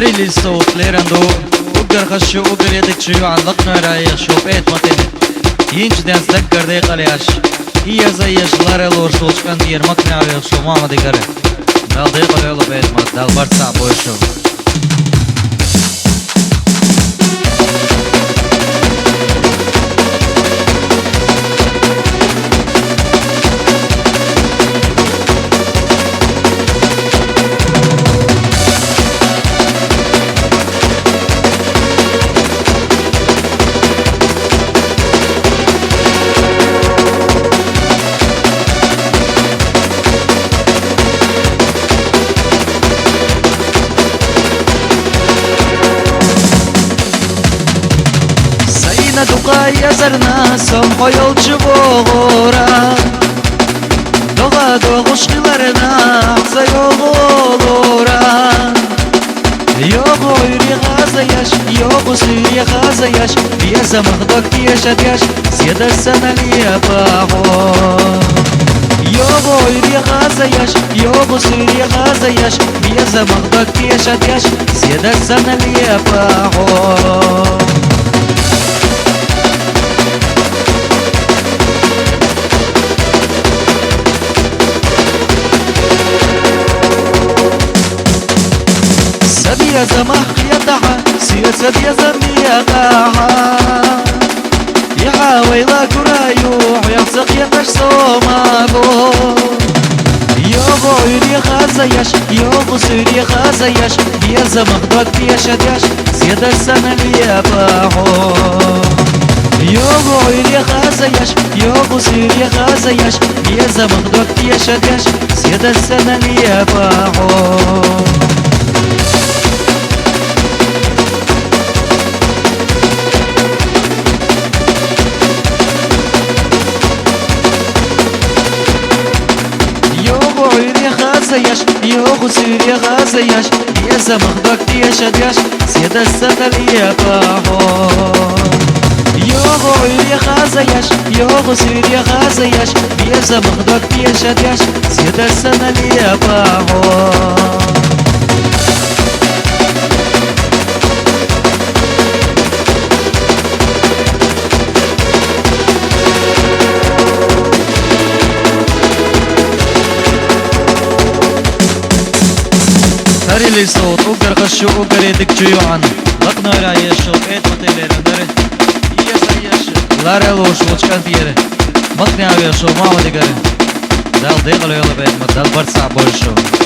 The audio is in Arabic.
هري لي الصوت ليرندو وقر خشو وقر يدك شيو علقنا رايخ شو بيت متن ينش دانس دقر ديق علياش إيا زيش لارلور شوش كان دير مقنع ويخ شو ماما ديقر دال ديق عليو بيت مت دال برسع بوشو دقای زرنا سم خیال چبورا دقا دقوش خیلرنا زیولورا یا غیری غازیش یا غسیری غازیش بیا زمخدک تیشتیش سید السنة لیا باغو یا غیری غازیش یا غسیری غازیش بیا زمخدک تیشتیش سید السنة لیا باغو يا زمخ يدعى سياسة يا زمية قاعة يحاوي لا كرايوح يحسق يمش صوماغو يوغو يري خازيش يوغو سيري خازيش يا زمخ دوك يشديش سيادة السنة اللي باعو يوغو يري خازيش يوغو سيري خازيش يا زمخ دوك يشديش سيادة السنة اللي باعو غازيش يوغو سيري غازيش يا زمخدك تيشديش سيد السنة اللي باعو يوغو يري غازيش يوغو سيري غازيش يا زمخدك تيشديش سيد السنة اللي باعو هري لي صوت وقر خشو وقر يدك جيوعن لقنا رايش شو بيت متيلير ندري إيا زيش لارلوش وچكان ديره مقنع ويخ شو ماما ديقر دال ديقل يولا بيت مت دال برسع بوشو